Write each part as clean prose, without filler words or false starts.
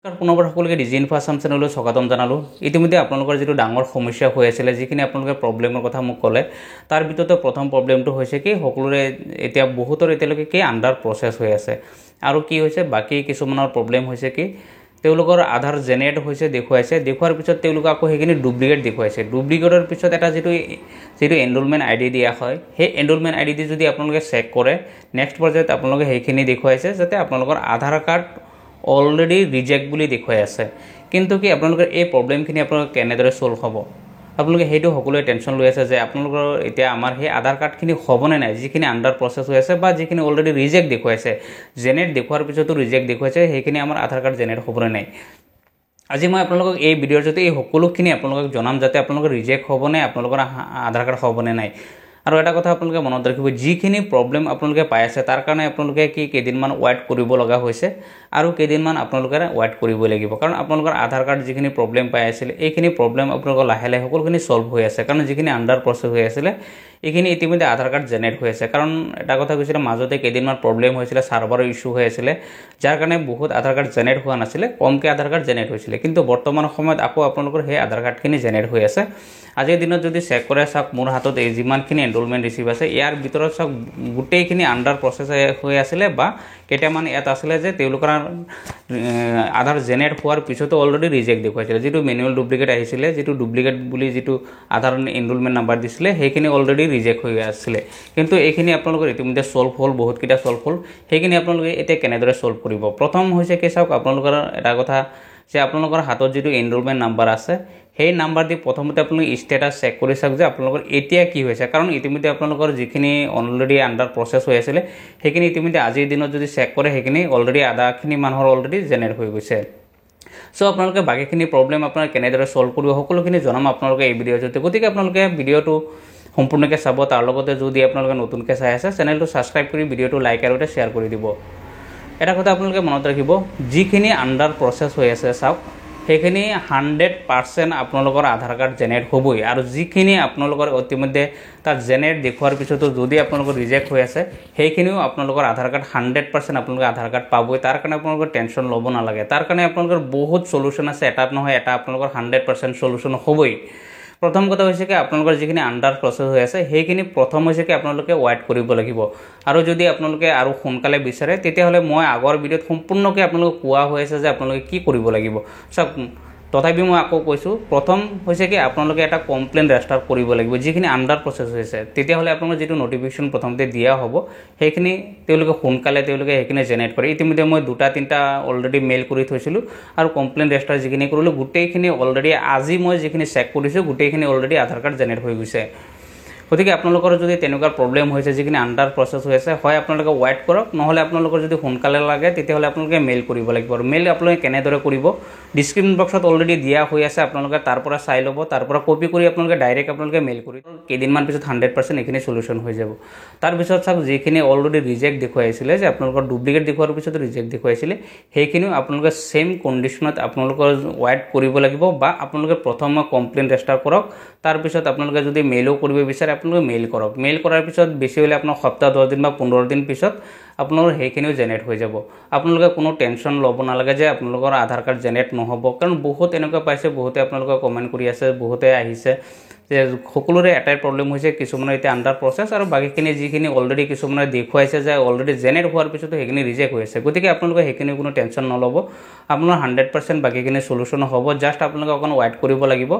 পুনৰবাৰ সকলোকে ডিজি ইনফো আছাম চেনেললৈ স্বাগতম জনালোঁ। ইতিমধ্যে আপোনালোকৰ যিটো ডাঙৰ সমস্যা হৈ আছিলে, যিখিনি আপোনালোকে প্ৰব্লেমৰ কথা মোক ক'লে, তাৰ ভিতৰতে প্ৰথম প্ৰব্লেমটো হৈছে কি সকলোৰে এতিয়া বহুতৰ এতিয়ালৈকে কি আণ্ডাৰ প্ৰচেছ হৈ আছে। আৰু কি হৈছে বাকী কিছুমানৰ প্ৰব্লেম হৈছে কি তেওঁলোকৰ আধাৰ জেনেৰেট হৈছে দেখুৱাৰ পিছত তেওঁলোকে আকৌ সেইখিনি ডুপ্লিকেট দেখুৱাইছে। ডুপ্লিকেটৰ পিছত এটা যিটো এনৰোলমেণ্ট আইডি দিয়া হয়, সেই এনৰোলমেণ্ট আইডি দি যদি আপোনালোকে চেক কৰে, নেক্সট পৰ্যায়ত আপোনালোকে সেইখিনি দেখুৱাইছে যাতে আপোনালোকৰ আধাৰ কাৰ্ড অলৰেডি ৰিজেক্ট বুলি দেখুৱাই আছে। কিন্তু কি আপোনালোকৰ এই প্ৰব্লেমখিনি আপোনালোকে কেনেদৰে ছল্ভ হ'ব, আপোনালোকে সেইটো সকলোৱে টেনশ্যন লৈ আছে যে আপোনালোকৰ এতিয়া আমাৰ সেই আধাৰ কাৰ্ডখিনি হ'বনে নাই, যিখিনি আণ্ডাৰ প্ৰচেছ হৈ আছে বা যিখিনি অলৰেডি ৰিজেক্ট দেখুৱাইছে, জেনেৰেট দেখুৱাৰ পিছতো ৰিজেক্ট দেখুৱাইছে, সেইখিনি আমাৰ আধাৰ কাৰ্ড জেনেৰেট হ'বনে নাই। আজি মই আপোনালোকক এই ভিডিঅ'ৰ জৰিয়তে এই সকলোখিনি আপোনালোকক জনাম যাতে আপোনালোকৰ ৰিজেক্ট হ'বনে, আপোনালোকৰ আধাৰ কাৰ্ড হ'বনে নাই। আৰু এটা কথা আপোনালোকে মনত ৰাখিব, যিখিনি প্ৰব্লেম আপোনালোকে পাই আছে তাৰ কাৰণে আপোনালোকে কি কেইদিনমান ৱেইট কৰিব লগা হৈছে আৰু কেইদিনমান আপোনালোকে ৱেইট কৰিব লাগিব। কাৰণ আপোনালোকৰ আধাৰ কাৰ্ড যিখিনি প্ৰব্লেম পাই আছিলে, এইখিনি প্ৰব্লেম আপোনালোকৰ লাহে লাহে সকলোখিনি ছল্ভ হৈ আছে। কাৰণ যিখিনি আণ্ডাৰ প্ৰচেছ হৈ আছিলে এইখিনি ইতিমধ্যে আধাৰ কাৰ্ড জেনেৰেট হৈ আছে। কাৰণ এটা কথা কৈছিলে মাজতে কেইদিনমান প্ৰব্লেম হৈছিলে, ছাৰ্ভাৰৰ ইছ্যু হৈ আছিলে, যাৰ কাৰণে বহুত আধাৰ কাৰ্ড জেনেৰেট হোৱা নাছিলে, কমকৈ আধাৰ কাৰ্ড জেনেৰেট হৈছিলে। কিন্তু বৰ্তমান সময়ত আকৌ আপোনালোকৰ সেই আধাৰ কাৰ্ডখিনি জেনেৰেট হৈ আছে। আজিৰ দিনত যদি চেক কৰে চাওক, মোৰ হাতত এই যিমানখিনি এনৰোলমেণ্ট ৰিচিভ আছে ইয়াৰ ভিতৰত চাওক গোটেইখিনি আণ্ডাৰ প্ৰচেছ হৈ আছিলে বা কেইটামান ইয়াত আছিলে যে তেওঁলোকৰ আধাৰ জেনেৰেট হোৱাৰ পিছতো অলৰেডি ৰিজেক্ট দেখুৱাইছিলে। যিটো মেনুৱেল ডুপ্লিকেট আহিছিলে, যিটো ডুপ্লিকেট বুলি যিটো আধাৰ এনৰোলমেণ্ট নাম্বাৰ দিছিলে, সেইখিনি অলৰেডি ৰিজেক্ট হৈ আছিলে। কিন্তু এইখিনি আপোনালোকৰ ইতিমধ্যে ছল্ভ হ'ল, বহুতকেইটা ছল্ভ হ'ল। সেইখিনি আপোনালোকে এতিয়া কেনেদৰে ছল্ভ কৰিব। প্ৰথম হৈছে কি চাওক, আপোনালোকৰ এটা কথা যে আপোনালোকৰ হাতত যিটো এনৰোলমেণ্ট নাম্বাৰ আছে সেই নাম্বাৰ দি প্ৰথমতে আপোনালোকে ষ্টেটাছ চেক কৰি চাওক যে আপোনালোকৰ এতিয়া কি হৈছে। কাৰণ ইতিমধ্যে আপোনালোকৰ যিখিনি অলৰেডি আণ্ডাৰ প্ৰচেছ হৈ আছিলে সেইখিনি ইতিমধ্যে আজিৰ দিনত যদি চেক কৰে সেইখিনি অলৰেডি আধাখিনি মানুহৰ অলৰেডি জেনেৰেট হৈ গৈছে। চ' আপোনালোকে বাকীখিনি প্ৰব্লেম আপোনাৰ কেনেদৰে ছল্ভ কৰিব সকলোখিনি জনাম আপোনালোকে এই ভিডিঅ'ৰ জৰিয়তে। গতিকে আপোনালোকে ভিডিঅ'টো সম্পূৰ্ণকৈ চাব। তাৰ লগতে যদি আপোনালোকে নতুনকৈ চাই আছে চেনেলটো ছাবস্ক্ৰাইব কৰি ভিডিঅ'টো লাইক আৰু শ্বেয়াৰ কৰি দিব। এটা কথা আপোনালোকে মনত ৰাখিব, যিখিনি আণ্ডাৰ প্ৰচেছ হৈ আছে চাওক সেইখিনি 100% আপোনালোকৰ আধাৰ কাৰ্ড জেনেৰেট হ'বই। আৰু যিখিনি আপোনালোকৰ ইতিমধ্যে তাত জেনেৰেট দেখুৱাৰ পিছতো যদি আপোনালোকৰ ৰিজেক্ট হৈ আছে সেইখিনিও আপোনালোকৰ আধাৰ কাৰ্ড 100% আপোনালোকে আধাৰ কাৰ্ড পাবই। তাৰ কাৰণে আপোনালোকৰ টেনশ্যন ল'ব নালাগে। তাৰ কাৰণে আপোনালোকৰ বহুত চলিউশ্যন আছে, এটা নহয় এটা আপোনালোকৰ 100% চলিউশ্যন হ'বই। প্ৰথম কথা হৈছে কি আপোনালোকৰ যিখিনি আণ্ডাৰ প্ৰচেছ হৈ আছে সেইখিনি প্ৰথম হৈছে কি আপোনালোকে ৱেইট কৰিব লাগিব। আৰু যদি আপোনালোকে আৰু সোনকালে বিচাৰে তেতিয়াহ'লে মই আগৰ ভিডিঅ'ত সম্পূৰ্ণকৈ আপোনালোকক কোৱা হৈ আছে যে আপোনালোকে কি কৰিব লাগিব। চাওক তথাপি মই আকৌ কৈছোঁ, প্ৰথম হৈছে কি আপোনালোকে এটা কমপ্লেইন ৰেজিষ্টাৰ কৰিব লাগিব যিখিনি আণ্ডাৰ প্ৰচেছ হৈছে। তেতিয়াহ'লে আপোনালোকৰ যিটো নটিফিকেশ্যন প্ৰথমতে দিয়া হ'ব সেইখিনি তেওঁলোকে সোনকালে সেইখিনি জেনেৰেট কৰে। ইতিমধ্যে মই 2-3টা অলৰেডি মেইল কৰি থৈছিলোঁ আৰু কমপ্লেইন ৰেজিষ্টাৰ যিখিনি কৰিলোঁ গোটেইখিনি অলৰেডি আজি মই যিখিনি চেক কৰিছোঁ গোটেইখিনি অলৰেডি আধাৰ কাৰ্ড জেনেৰেট হৈ গৈছে। গতিকে আপোনালোকৰ যদি তেনেকুৱা প্ৰব্লেম হৈছে যিখিনি আণ্ডাৰ প্ৰচেছ হৈ আছে, হয় আপোনালোকে ৱেইট কৰক, নহ'লে আপোনালোকৰ যদি সোনকালে লাগে তেতিয়াহ'লে আপোনালোকে মেইল কৰিব লাগিব। আৰু মেইল আপোনালোকে কেনেদৰে কৰিব ডিছক্ৰিপশ্যন বক্সত অলৰেডি দিয়া হৈ আছে, আপোনালোকে তাৰ পৰা চাই ল'ব, তাৰ পৰা কপি কৰি আপোনালোকে ডাইৰেক্ট আপোনালোকে মেইল কৰি কেইদিনমান পিছত 100% এইখিনি চলিউশ্যন হৈ যাব। তাৰপিছত চাওক যিখিনি অলৰেডি ৰিজেক্ট দেখুৱাইছিলে যে আপোনালোকৰ ডুপ্লিকেট দেখুৱাৰ পিছত ৰিজেক্ট দেখুৱাইছিলে সেইখিনিও আপোনালোকে ছেইম কণ্ডিশ্যনত আপোনালোকৰ ৱেইট কৰিব লাগিব বা আপোনালোকে প্ৰথমে কমপ্লেইন ৰেজিষ্টাৰ কৰক। তাৰপিছত আপোনালোকে যদি মেইলো কৰিব বিচাৰে আপোনালোকে মেইল কৰক। মেইল কৰাৰ পিছত বেছি হ'লে আপোনাৰ সপ্তাহ 10 দিন বা 15 দিন পিছত আপোনালোকৰ সেইখিনিও জেনেৰেট হৈ যাব। আপোনালোকে কোনো টেনশ্যন ল'ব নালাগে যে আপোনালোকৰ আধাৰ কাৰ্ড জেনেৰেট নহ'ব। কাৰণ বহুত এনেকুৱা পাইছে, বহুতে আপোনালোকে কমেণ্ট কৰি আছে, বহুতে আহিছে যে সকলোৰে এটাই প্ৰব্লেম হৈছে, কিছুমানৰ এতিয়া আণ্ডাৰ প্ৰচেছ আৰু বাকীখিনি যিখিনি অলৰেডি কিছুমানে দেখুৱাইছে যে অলৰেডি জেনেৰেট হোৱাৰ পিছতো সেইখিনি ৰিজেক্ট হৈ আছে। গতিকে আপোনালোকে সেইখিনি কোনো টেনশ্যন নল'ব, আপোনাৰ 100% বাকীখিনি চলিউশ্যন হ'ব। জাষ্ট আপোনালোকে অকণ ৱেইট কৰিব লাগিব,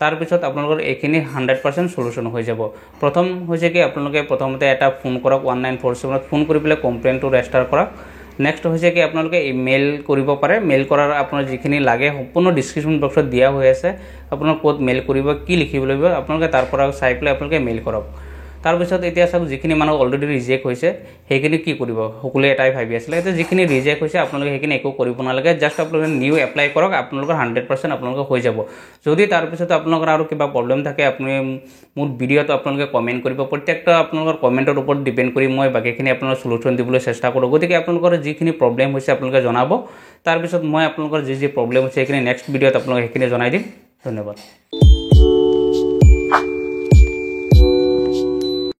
তাৰপিছত আপোনালোকৰ এইখিনি 100% চলিউশ্যন হৈ যাব। প্ৰথম হৈছে কি আপোনালোকে প্ৰথমতে এটা ফোন কৰক, 1947 ফোন কৰি পেলাই কমপ্লেইনটো ৰেজিষ্টাৰ কৰক। নেক্সট হৈছে কি আপোনালোকে ইমেইল কৰিব পাৰে। মেইল কৰাৰ আপোনাৰ যিখিনি লাগে সম্পূৰ্ণ ডিছক্ৰিপশ্যন বক্সত দিয়া হৈ আছে, আপোনাৰ ক'ত মেইল কৰিব, কি লিখিব লাগিব আপোনালোকে তাৰ পৰা চাই পেলাই আপোনালোকে মেইল কৰক। তাৰপিছত এতিয়া চাওক যিখিনি মানুহ অলৰেডি ৰিজেক্ট হৈছে সেইখিনি কি কৰিব সকলোৱে এটাই ভাবি আছিলে। এতিয়া যিখিনি ৰিজেক্ট হৈছে আপোনালোকে সেইখিনি একো কৰিব নালাগে, জাষ্ট আপোনালোকে নিউ এপ্লাই কৰক, আপোনালোকৰ 100% আপোনালোকৰ হৈ যাব। যদি তাৰপিছত আপোনালোকৰ আৰু কিবা প্ৰব্লেম থাকে আপুনি মোৰ ভিডিঅ'ত আপোনালোকে কমেণ্ট কৰিব। প্ৰত্যেকটা আপোনালোকৰ কমেণ্টৰ ওপৰত ডিপেণ্ড কৰি মই বাকীখিনি আপোনালোকৰ চলিউশ্যন দিবলৈ চেষ্টা কৰোঁ। গতিকে আপোনালোকৰ যিখিনি প্ৰব্লেম হৈছে আপোনালোকে জনাব, তাৰপিছত মই আপোনালোকৰ যি প্ৰব্লেম হৈছে সেইখিনি নেক্সট ভিডিঅ'ত আপোনালোকে সেইখিনি জনাই দিম। ধন্যবাদ।